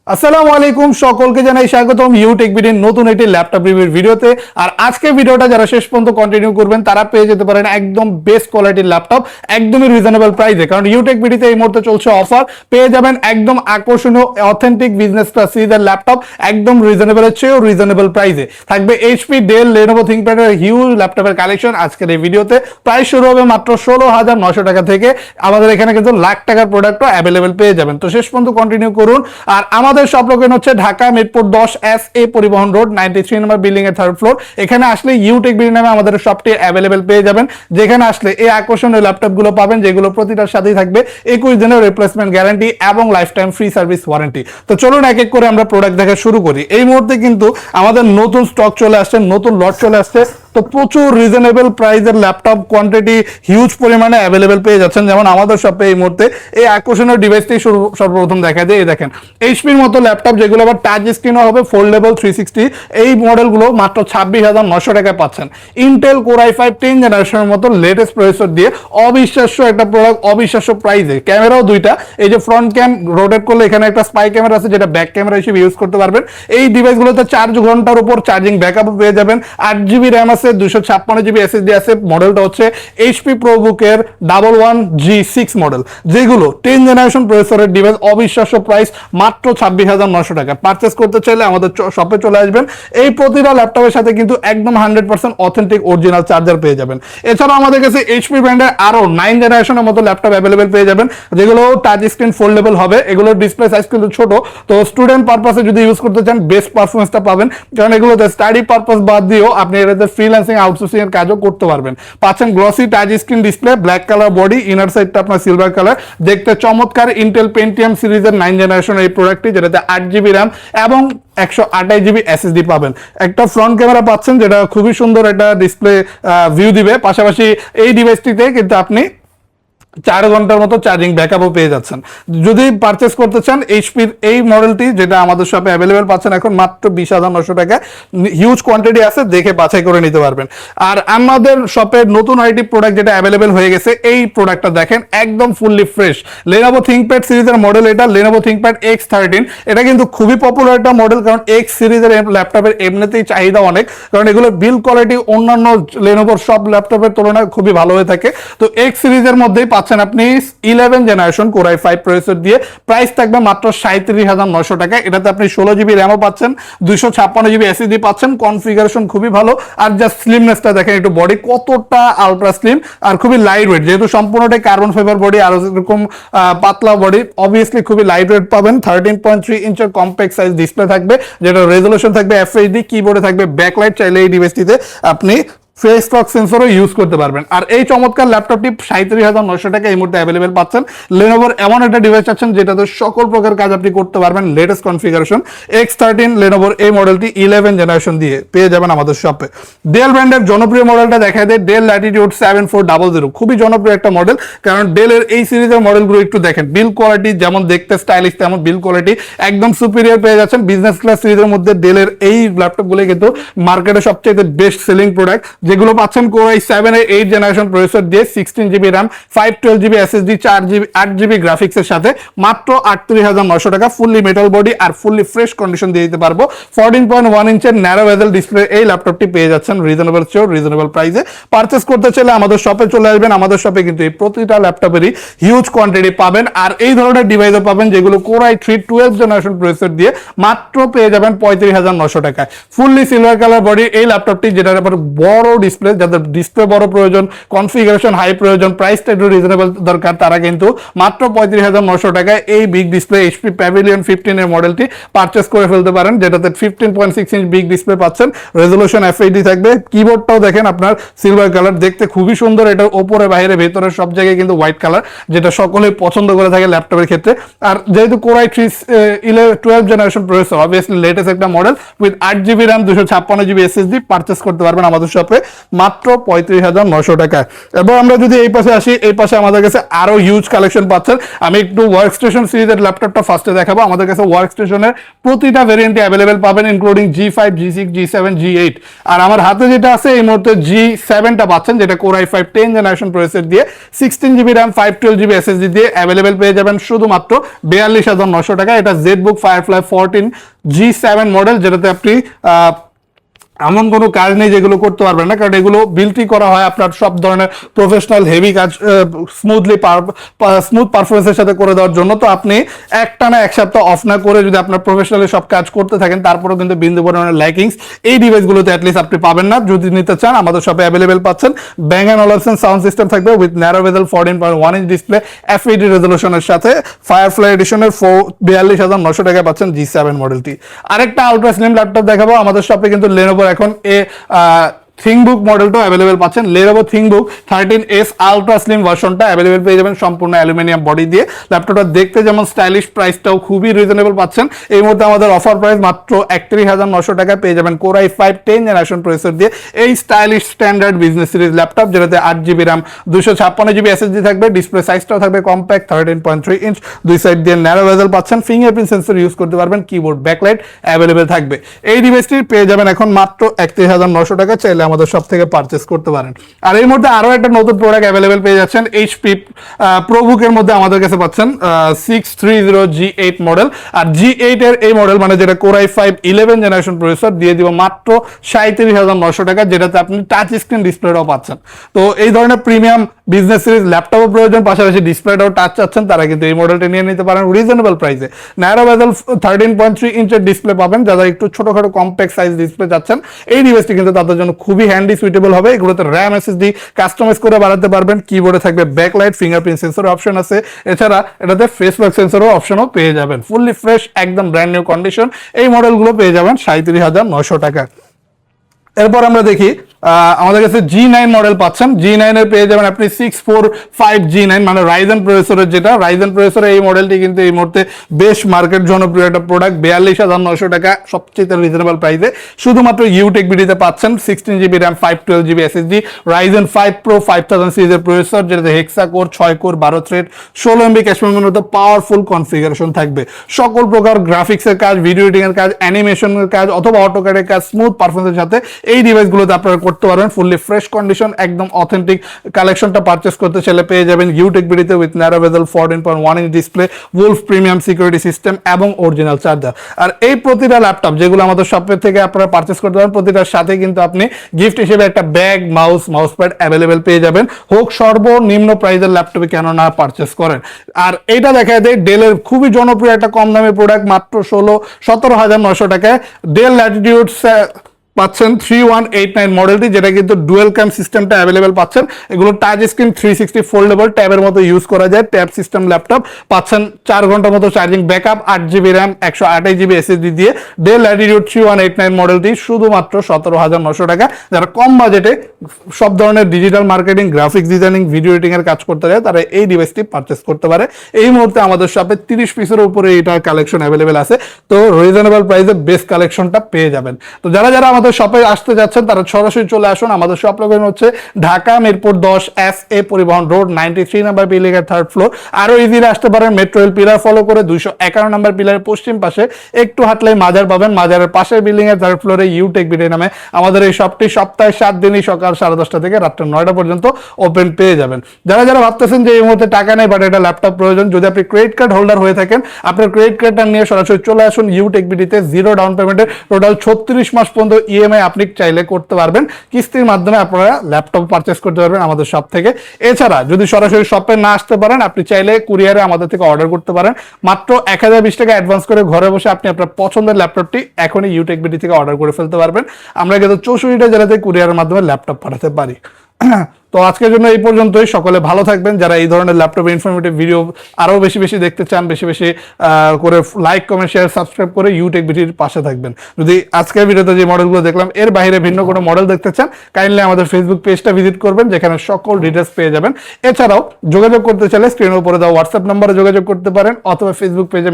আসসালামু আলাইকুম, সকলকে জানাই স্বাগতম ইউটেক বিডির নতুন একটি ল্যাপটপ রিভিউর ভিডিওতে। আর আজকে ভিডিওটা যারা শেষ পর্যন্ত কন্টিনিউ করবেন তারা পেয়ে যেতে পারেন একদম বেস্ট কোয়ালিটির ল্যাপটপ একদমই রিজনেবল প্রাইসে। কারণ ইউটেক বিডিতে এই মুহূর্তে চলছে অফার, পেয়ে যাবেন একদম আকর্ষণীয় অথেন্টিক বিজনেস ক্লাস সিরিজের ল্যাপটপ একদম রিজনেবলের চেয়েও রিজনেবল প্রাইসে। থাকবে এইচপি, ডেল, লেনোভো থিংকপ্যাডের হিউজ ল্যাপটপের কালেকশন আজকের এই ভিডিওতে। প্রাইস শুরু হবে মাত্র 16,900 টাকা থেকে। আমাদের এখানে কিন্তু লাখ টাকার প্রোডাক্টও অ্যাভেলেবেল পেয়ে যাবেন। তো শেষ পর্যন্ত কন্টিনিউ করুন। আর আমাদের সব লোকেশন হচ্ছে ঢাকা মিরপুর 10 পরিবহন রোড 93 নম্বর বিল্ডিং এর 3rd ফ্লোর। এখানে আসলে ইউটেক বিডি নামে আমাদের শপটি অ্যাভেলেবেল পেয়ে যাবেন, যেখানে আসলে এই আকর্ষণীয় ল্যাপটপ গুলো পাবেন, যেগুলো প্রতিটার সাথেই থাকবে 21 দিনের রিপ্লেসমেন্ট গ্যারান্টি এবং life time free service warranty. তো চলুন এক এক করে আমরা প্রোডাক্ট দেখা শুরু করি। এই মুহূর্তে কিন্তু আমাদের নতুন স্টক চলে আসছে, নতুন লট চলে আসছে। তো প্রচুর রিজনেবল প্রাইসের ল্যাপটপ কোয়ান্টিটি হিউজ পরিমাণে অ্যাভেলেবেল পেয়ে যাচ্ছেন। যেমন আমাদের শপে এই মুহূর্তে এই আকর্ষণীয় ডিভাইসটি সর্বপ্রথম দেখা যায়। এই দেখেন এইচপির মতো ল্যাপটপ, যেগুলো আবার টাচ স্ক্রিনও হবে, ফোল্ডেবল 360, এই মডেলগুলো মাত্র 26,900 টাকায় পাচ্ছেন। ইন্টেল কোর i5 10 জেনারেশনের মতো লেটেস্ট প্রসেসর দিয়ে অবিশ্বাস্য একটা প্রোডাক্ট, অবিশ্বাস্য প্রাইসে। ক্যামেরাও দুইটা, এই যে ফ্রন্ট ক্যাম রোটেট করলে এখানে একটা স্পাই ক্যামেরা আছে, যেটা ব্যাক ক্যামেরা হিসেবে ইউজ করতে পারবেন। এই ডিভাইসগুলোতে 4 ঘন্টার উপর চার্জিং ব্যাকআপ পেয়ে যাবেন। 8GB র্যাম আছে, 256GB SSD আছে। মডেলটা হচ্ছে এইচপি প্রোবুকের 11G6 মডেল, যেগুলো 10 জেনারেশন প্রসেসরের ডিভাইস। অবিশ্বাস্য প্রাইস মাত্র 26,900 টাকা। পারচেস করতে চাইলে আমাদের শপে চলে আসবেন। এই প্রতিটা ল্যাপটপের সাথে কিন্তু একদম 100% অথেন্টিক অরিজিনাল চার্জার পেয়ে যাবেন। এছাড়াও আমাদের কাছে এইচপি ব্র্যান্ডের আরো 9 জেনারেশনের মতো ল্যাপটপ অ্যাভেলেবেল পেয়ে যাবেন, যেগুলো টাচ স্ক্রিন ফোল্ডেবল হবে। এগুলোর ডিসপ্লে সাইজ কিন্তু ছোট, তো স্টুডেন্ট পারপাসে যদি ইউজ করতে চান বেস্ট পারফরমেন্সটা পাবেন। কারণ এগুলোতে স্টাডি পারপাস বাদ দিয়েও আপনি এটাতে ফ্রিল্যান্সিং, আউটসোর্সিং এর কাজও করতে পারবেন। পাচ্ছেন glossy touch screen display, black colour body, inner সাইডটা আপনার সিলভার কালার, দেখতে চমৎকার। ইন্টেল পেন্টিয়াম সিরিজের 9 জেনারেশন এই প্রোডাক্টটি, যেটাতে 8GB র্যাম এবং 128GB SSD পাবেন। একটা ফ্রন্ট ক্যামেরা পাচ্ছেন, যেটা খুবই সুন্দর একটা ডিসপ্লে ভিউ দিবে। পাশাপাশি এই ডিভাইসটিতে কিন্তু আপনি 4 ঘন্টার মতো চার্জিং ব্যাকআপও পেয়ে যাচ্ছেন। যদি পারচেস করতে চান এইচপির এই মডেলটি, যেটা আমাদের শপে অ্যাভেলেবেল পাচ্ছেন এখন মাত্র 20,900 টাকায়। হিউজ কোয়ান্টিটি আছে, দেখে বাছাই করে নিতে পারবেন। আর আমাদের শপের নতুন আইটি প্রোডাক্ট যেটা অ্যাভেলেবেল হয়ে গেছে, এই প্রোডাক্টটা দেখেন একদম ফুললি ফ্রেশ। লেনোভো থিংকপ্যাড সিরিজের মডেল এটা, লেনোভো থিংকপ্যাড X13। এটা কিন্তু খুবই পপুলার একটা মডেল, কারণ X সিরিজের ল্যাপটপের এমনিতেই চাহিদা অনেক, কারণ এগুলো বিল্ড কোয়ালিটি অন্যান্য লেনোভোর সব ল্যাপটপের তুলনায় খুবই ভালো হয়ে থাকে। তো X সিরিজের মধ্যেই পাচ্ছেন আপনি 11 জেনারেশন কোর i5 প্রসেসর দিয়ে। প্রাইস থাকবে মাত্র 37,900 টাকা। এটাতে আপনি 16GB র্যামও পাচ্ছেন, 256GB SSD পাচ্ছেন। কনফিগারেশন খুবই ভালো। আর জাস্ট স্লিমনেসটা দেখেন, একটু বডি কতটা আলট্রা স্লিম আর খুবই লাইট ওয়েট, যেহেতু সম্পূর্ণটাই কার্বন ফাইবার বডি আর এরকম পাতলা বডি, অবভিয়াসলি খুবই লাইট ওয়েট পাবেন। 13.3 ইঞ্চের কম্প্যাক্ট সাইজ ডিসপ্লে থাকবে, যেটা রেজলিউশন থাকবে FHD। কিবোর্ডে থাকবে ব্যাকলাইট, চাইলে এই ডিভাইসটিতে আপনি ফেস লক সেন্সরও ইউজ করতে পারবেন। আর এই চমৎকার ল্যাপটপটি 37,900 টাকা এই মুহূর্তে অ্যাভেলেবেল পাচ্ছেন। লেনোভোর এমন একটা ডিভাইস আছেন যেটাতে সকল প্রকার কাজ আপনি করতে পারবেন। লেটেস্ট কনফিগারেশন X13 লেনোভোর এই মডেলটি 11 জেনারেশন দিয়ে পেয়ে যাবেন আমাদের শপে। ডেল ব্র্যান্ডের জনপ্রিয় মডেলটা দেখা দেয়, ডেল ল্যাটিটিউড 7400। খুবই জনপ্রিয় একটা মডেল, কারণ ডেলের এই সিরিজের মডেলগুলো একটু দেখেন, বিল্ড কোয়ালিটি যেমন দেখতে স্টাইলিশ, তেমন বিল্ড কোয়ালিটি একদম সুপিরিয়র পেয়ে যাচ্ছেন। বিজনেস ক্লাস সিরিজের মধ্যে ডেলের এই ল্যাপটপগুলো কিন্তু মার্কেটে সবচেয়ে বেস্ট সেলিং প্রোডাক্ট, যেগুলো পাচ্ছেন কোর i7 এর 8 জেনারেশন প্রসেসর দিয়ে, 16GB RAM, 512GB SSD, 8GB graphics এর সাথে। মাত্র 38,900 টাকা। ফুললি মেটাল বডি আর ফুললি ফ্রেশ কন্ডিশন দিয়ে দিতে পারবো। 14.1 ইঞ্চের ন্যারো বেজেল ডিসপ্লে এই ল্যাপটপটি পেয়ে যাচ্ছেন রিজনেবল চেয়েও রিজনেবল প্রাইসে। পারচেস করতে চাইলে আমাদের শপে চলে আসবেন। আমাদের শপে কিন্তু এই প্রতিটা ল্যাপটপেরই হিউজ কোয়ান্টিটি পাবেন। আর এই ধরনের ডিভাইসও পাবেন, যেগুলো কোর i3 12 জেনারেশন প্রসেসর দিয়ে মাত্র পেয়ে যাবেন 35,900 টাকায়। ফুললি সিলভার কালার বডি এই ল্যাপটপটি, যেটার আবার বড় ডিসপ্লে, যাদের ডিসপ্লে বড় প্রয়োজন, কনফিগারেশন হাই প্রয়োজন, প্রাইসটা একটু রিজনেবল দরকার, তারা কিন্তু মাত্র 35,900 টাকায় এই বিগ ডিসপ্লে এইচপি প্যাভিলিয়ন 15 এর মডেলটি পারচেস করে ফেলতে পারেন, যেটাতে 15.6 ইঞ্চ বিগ ডিসপ্লে পাচ্ছেন। রেজলিউশন FHD থাকবে। কিবোর্ডটাও দেখেন আপনার সিলভার কালার, দেখতে খুবই সুন্দর। এটার ওপরে বাইরে ভেতরে সব জায়গায় কিন্তু হোয়াইট কালার, যেটা সকলেই পছন্দ করে থাকে ল্যাপটপের ক্ষেত্রে। আর যেহেতু core i3 12 generation processor, obviously latest একটা model with 8GB RAM, 256GB SSD purchase করতে পারবেন আমাদের শপে। মাত্র 35,900 টাকায়। এবার আমরা যদি এই পাশে আসি, এই পাশে আমাদের কাছে আরো হিউজ কালেকশন পাচ্ছেন। আমি একটু ওয়ার্ক স্টেশন সিরিজের ল্যাপটপটা ফার্স্টে দেখাবো। আমাদের কাছে ওয়ার্ক স্টেশনের প্রতিটা ভেরিয়েন্টে অ্যাভেলেবেল পাবেন, including G5, G6, G7, G8। আর আমার হাতে যেটা আছে এই মুহূর্তে G7টা পাচ্ছেন, যেটা Core i5 10 জেনারেশন প্রসেসর দিয়ে 16GB RAM 512GB SSD দিয়ে অ্যাভেলেবেল পেয়ে যাবেন শুধুমাত্র 42,900 টাকা। এটা ZBook Firefly 14 G7 মডেল, যেটাতে আপনি এমন কোনো কাজ নেই যেগুলো করতে পারবেন না, কারণ এগুলো বিল্টই করা হয় আপনার সব ধরনের প্রফেশনাল হেভি কাজ স্মুথ পারফরমেন্সের সাথে করে দেওয়ার জন্য। তো আপনি একটানা এক সপ্তাহ অফ না করে যদি আপনার প্রফেশনালি সব কাজ করতে থাকেন, তারপরেও কিন্তু বিন্দু পরিমাণের ল্যাকিংস এই ডিভাইসগুলোতে অ্যাটলিস্ট আপনি পাবেন না। যদি নিতে চান আমাদের শপে অ্যাভেলেবেল পাচ্ছেন। ব্যাং অ্যান্ড ওলাফসন সাউন্ড সিস্টেম থাকবে with narrow bezel 14.1 inch display FHD রেজলিউশনের সাথে। ফায়ারফ্লাই এডিশনের 42,900 টাকায় পাচ্ছেন G7 মডেলটি। আরেকটা আলট্রা স্লিম ল্যাপটপ দেখাবো। আমাদের শপে কিন্তু Lenovo এখন থিংবুক মডেলটাও অ্যাভেলেবেল পাচ্ছেন। Lenovo ThinkBook 13S ultra slim ভার্সনটা অ্যাভেলেবেল পেয়ে যাবেন সম্পূর্ণ অ্যালুমিনিয়াম বডি দিয়ে। ল্যাপটপটা দেখতে যেমন স্টাইলিশ, প্রাইসটাও খুবই রিজনেবল পাচ্ছেন। এই মুহূর্তে আমাদের অফার প্রাইস মাত্র 31,900 টাকায় পেয়ে যাবেন Core i5 10 জেনারেশন প্রসেসর দিয়ে এই stylish standard business series laptop, যেটাতে 8GB RAM 256GB SSD থাকবে। ডিসপ্লে সাইজটাও থাকবে কম্প্যাক্ট 13.3 ইঞ্চ। দুই সাইড দিয়ে ন্যারো বেজেল পাচ্ছেন। ফিঙ্গারপ্রিন্ট সেন্সর ইউজ করতে পারবেন। কিবোর্ড ব্যাকলাইট অ্যাভেলেবেল থাকবে। এই ডিভাইসটি পেয়ে যাবেন এখন মাত্র 31,900 টাকা। চাইলে আমাদের সব থেকে পারচেস করতে পারেন। আর এই মধ্যে আরো একটা নতুন প্রোডাক্ট অ্যাভেলেবেল পেয়ে যাচ্ছেন। HP প্রোবুকের মধ্যে আমাদের কাছে পাচ্ছেন 630 G8 মডেল। আর G8 এর এই মডেল মানে যেটা Core i5 11 জেনারেশন প্রসেসর দিয়ে দিব মাত্র 37,900 টাকা, যেটাতে আপনি টাচ স্ক্রিন ডিসপ্লেটাও পাচ্ছেন। তো এই ধরনের প্রিমিয়াম বিজনেস সিরিজ ল্যাপটপও প্রয়োজন, পাশাপাশি ডিসপ্লেটাও টাচ চাচ্ছেন, তারা কিন্তু এই মডেলটা নিয়ে নিতে পারেন রিজনেবল প্রাইসে। ন্যারো বেজেল 13.3 ইঞ্চের ডিসপ্লে পাবেন। যারা একটু ছোটখাটো কম্প্যাক্ট সাইজ ডিসপ্লে চাচ্ছেন, এই ডিভাইসটি কিন্তু তাদের জন্য খুবই হ্যান্ডি, সুইটেবল হবে। এগুলোতে RAM SSD কাস্টমাইজ করে বাড়াতে পারবেন। কিবোর্ডে থাকবে ব্যাকলাইট, ফিঙ্গারপ্রিন্ট সেন্সর অপশন আছে। এছাড়া এটাতে ফেস লক সেন্সরও অপশনও পেয়ে যাবেন। ফুললি ফ্রেশ, একদম ব্র্যান্ড নিউ কন্ডিশন এই মডেলগুলো পেয়ে যাবেন 37,900 টাকা। এরপর আমরা দেখি আমাদের কাছে G9 মডেল পাচ্ছেন। G9 এর পেয়ে যাবেন আপনি 645 G9 মানে রাইজেন প্রসেসরের, যেটা রাইজেন প্রসেসরের এই মডেলটি কিন্তু এই মুহূর্তে বেশ মার্কেট জনপ্রিয় একটা প্রোডাক্ট। 42,900 টাকা সবচেয়ে রিজনেবল প্রাইসে শুধুমাত্র ইউটেক বিডিতে পাচ্ছেন। 16GB RAM 512GB SSD Ryzen 5 Pro 5000 সিরিজের প্রসেসর, যেটাতে hexa core 6 core 12 thread 16MB cache মেমোরির মতো পাওয়ারফুল কনফিগারেশন থাকবে। সকল প্রকার গ্রাফিক্সের কাজ, ভিডিও এডিটিং এর কাজ, অ্যানিমেশনের কাজ অথবা অটোক্যাডের কাজ স্মুথ পারফরমেন্সের সাথে এই ডিভাইসগুলোতে আপনারা করতে পারবেন। ফুললি ফ্রেশ কন্ডিশন, একদম অথেন্টিক কালেকশনটা পারচেস করতে চাইলে পেয়ে যাবেন ইউটেক বিডিতে with narrow bezel 14.1 inch display, Wolf premium security system এবং অরিজিনাল চার্জার। আর এই প্রতিটা ল্যাপটপ যেগুলো আমাদের শপের থেকে আপনারা পারচেস করতে পারেন, প্রতিটার সাথে কিন্তু আপনি গিফট হিসেবে একটা ব্যাগ, মাউস প্যাড অ্যাভেলেবেল পেয়ে যাবেন। হোক সর্বনিম্ন প্রাইসের ল্যাপটপে কেন না পারচেস করেন। আর এইটা দেখা যায় ডেলের খুবই জনপ্রিয় একটা কম দামি প্রোডাক্ট, মাত্র 17,900 টাকায় ডেল ল্যাটিটিউড পাচ্ছেন 3189 মডেলটি, যেটা কিন্তু ডুয়েল ক্যাম সিস্টেমটা অ্যাভেলেবেল পাচ্ছেন। এগুলো টাচ স্ক্রিন 360 ফোল্ডেবল ট্যাবের মতো ইউজ করা যায়। ট্যাব সিস্টেম ল্যাপটপ পাচ্ছেন। 4 ঘন্টার মতো charging backup, 8GB RAM 128GB SSD দিয়ে ডেল ল্যাটিটিউড 3189 মডেলটি শুধুমাত্র 17,900 টাকা। যারা কম বাজেটে সব ধরনের digital marketing, graphics designing, video editing এর কাজ করতে চায়, তারা এই ডিভাইসটি পারচেস করতে পারে। এই মুহূর্তে আমাদের শপে 30 পিসের উপরে এটার কালেকশন অ্যাভেলেবেল আছে। তো রিজনেবল প্রাইসে বেস্ট কালেকশনটা পেয়ে যাবেন। তো যারা আমাদের শপে আসতে যাচ্ছেন তারা সরাসরি চলে আসুন। আমাদের শপ লোকেশন হচ্ছে ঢাকা মিরপুর 10 SA পরিবহন রোড 93 নাম্বার বিল্ডিং এর 3rd ফ্লোর। আরো ইজিলি আসতে পারেন মেট্রো রেল পিলার ফলো করে 251 নাম্বার পিলারের পশ্চিম পাশে একটু হাঁটলেই মাজার পাবেন। মাজারের পাশের বিল্ডিং এর 3rd ফ্লোরে ইউটেক বিডি নামে আমাদের এই শপটি সপ্তাহে 7 দিনই সকাল 10:30 থেকে রাত 9টা পর্যন্ত ওপেন পেয়ে যাবেন। যারা ভাবতেছেন যে এই মুহূর্তে টাকা নেই বাট এটা ল্যাপটপ প্রয়োজন, যদি আপনি ক্রেডিট কার্ড হোল্ডার হয়ে থাকেন, আপনার ক্রেডিট কার্ডটা নিয়ে সরাসরি চলে আসুন ইউটেক বিডিতে। 0 ডাউন পেমেন্টে টোটাল 36 মাস পর্যন্ত EMI আপনি চাইলে করতে পারবেন। কিস্তির মাধ্যমে আপনারা ল্যাপটপ পারচেস করতে পারবেন আমাদের শপ থেকে। এছাড়া যদি সরাসরি শপে না আসতে পারেন, আপনি চাইলে কুরিয়ারে আমাদের থেকে অর্ডার করতে পারেন। মাত্র 1020 টাকা অ্যাডভান্স করে ঘরে বসে আপনি আপনার পছন্দের ল্যাপটপটি এখনই ইউটেক বিডি থেকে অর্ডার করে ফেলতে পারবেন। আমরা কিন্তু 64টা জেলাতে কুরিয়ারের মাধ্যমে ল্যাপটপ পাঠাতে পারি। তো আজকের জন্য এই পর্যন্তই। সকলে ভালো থাকবেন। যারা এই ধরনের ল্যাপটপ ইনফরমেটিভ ভিডিও আরো বেশি দেখতে চান, বেশি করে লাইক, কমেন্ট, শেয়ার, সাবস্ক্রাইব করে ইউটেক বিডির পাশে থাকবেন। যদি আজকের ভিডিওতে যে মডেলগুলো দেখলাম এর বাইরে ভিন্ন কোনো মডেল দেখতে চান, কাইন্ডলি আমাদের ফেসবুক পেজটা ভিজিট করবেন, যেখানে সকল ডিটেলস পেয়ে যাবেন। এছাড়াও যোগাযোগ করতে চাইলে স্ক্রিনের উপরে দেওয়া হোয়াটসঅ্যাপ নম্বরে যোগাযোগ করতে পারেন, অথবা ফেসবুক পেজে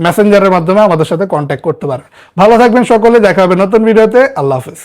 মেসেঞ্জারের মাধ্যমে আমাদের সাথে কন্ট্যাক্ট করতে পারেন। ভালো থাকবেন সকলে। দেখা হবে নতুন ভিডিওতে। আল্লাহ হাফেজ।